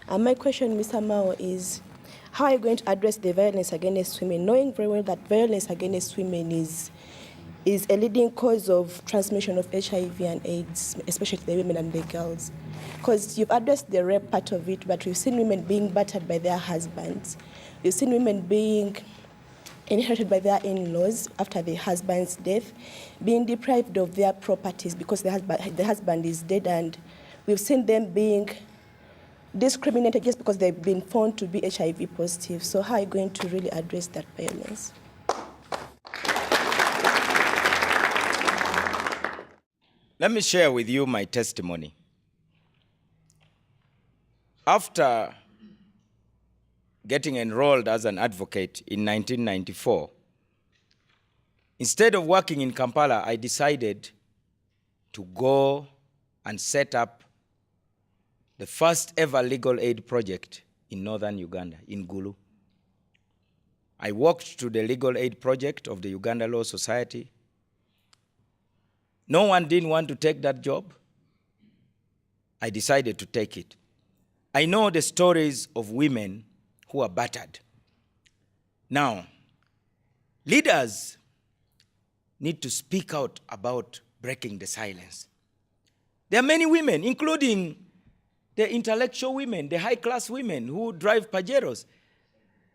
And my question, Mr. Mao, is how are you going to address the violence against women, knowing very well that violence against women is a leading cause of transmission of HIV and AIDS, especially the women and the girls? Because you've addressed the rape part of it, but we've seen women being battered by their husbands. We've seen women being inherited by their in-laws after their husband's death, being deprived of their properties because the husband is dead, and we've seen them being discriminated just because they've been found to be HIV positive. So how are you going to really address that violence? Let me share with you my testimony. After getting enrolled as an advocate in 1994, instead of working in Kampala, I decided to go and set up the first ever legal aid project in northern Uganda, in Gulu. I walked to the legal aid project of the Uganda Law Society. No one didn't want to take that job. I decided to take it. I know the stories of women who are battered. Now, leaders need to speak out about breaking the silence. There are many women, including the intellectual women, the high-class women who drive Pajeros.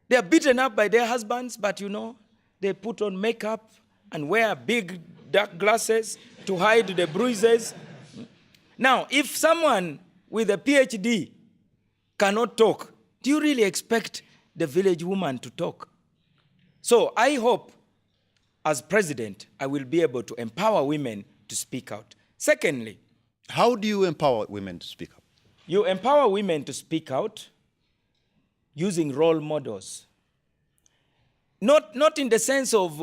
They are beaten up by their husbands, but you know, they put on makeup and wear big dark glasses to hide the bruises. Now, if someone with a PhD cannot talk, do you really expect the village woman to talk? So I hope, as president, I will be able to empower women to speak out. Secondly, how do you empower women to speak up? You empower women to speak out using role models. Not in the sense of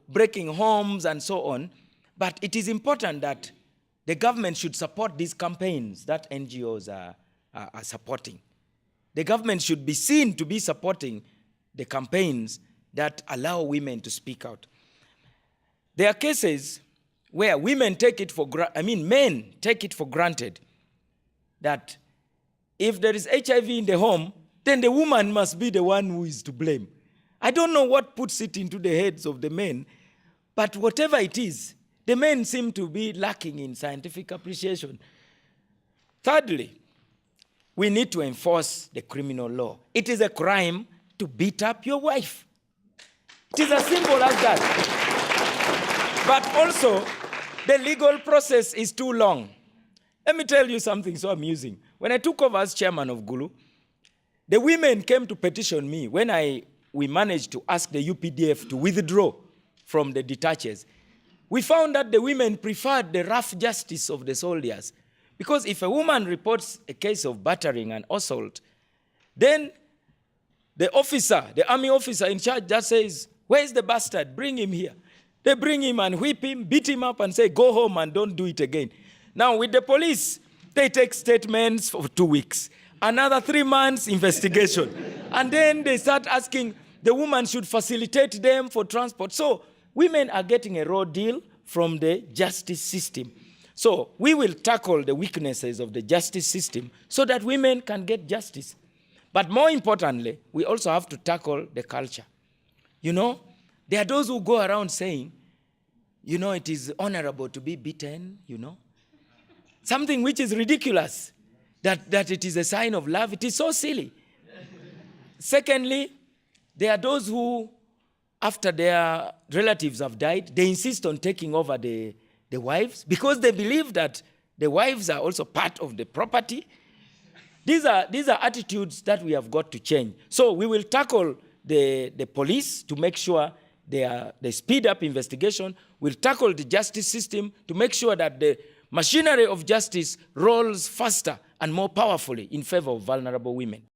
breaking homes and so on, but it is important that the government should support these campaigns that NGOs are supporting. The government should be seen to be supporting the campaigns that allow women to speak out. There are cases where men take it for granted that if there is HIV in the home, then the woman must be the one who is to blame. I don't know what puts it into the heads of the men, but whatever it is, the men seem to be lacking in scientific appreciation. Thirdly, we need to enforce the criminal law. It is a crime to beat up your wife. It is as simple as that. But also, the legal process is too long. Let me tell you something so amusing. When I took over as chairman of Gulu, the women came to petition me when we managed to ask the UPDF to withdraw from the detachers. We found that the women preferred the rough justice of the soldiers. Because if a woman reports a case of battering and assault, then the officer, the army officer in charge just says, "Where's the bastard? Bring him here." They bring him and whip him, beat him up and say, "Go home and don't do it again." Now with the police, they take statements for 2 weeks. Another 3 months investigation. And then they start asking the woman should facilitate them for transport. So women are getting a raw deal from the justice system. So we will tackle the weaknesses of the justice system so that women can get justice. But more importantly, we also have to tackle the culture. You know, there are those who go around saying, you know, it is honorable to be beaten, you know. Something which is ridiculous, that it is a sign of love. It is so silly. Secondly, there are those who, after their relatives have died, they insist on taking over the wives because they believe that the wives are also part of the property. These are attitudes that we have got to change. So we will tackle the police to make sure they speed up investigation. We'll tackle the justice system to make sure that the machinery of justice rolls faster and more powerfully in favor of vulnerable women.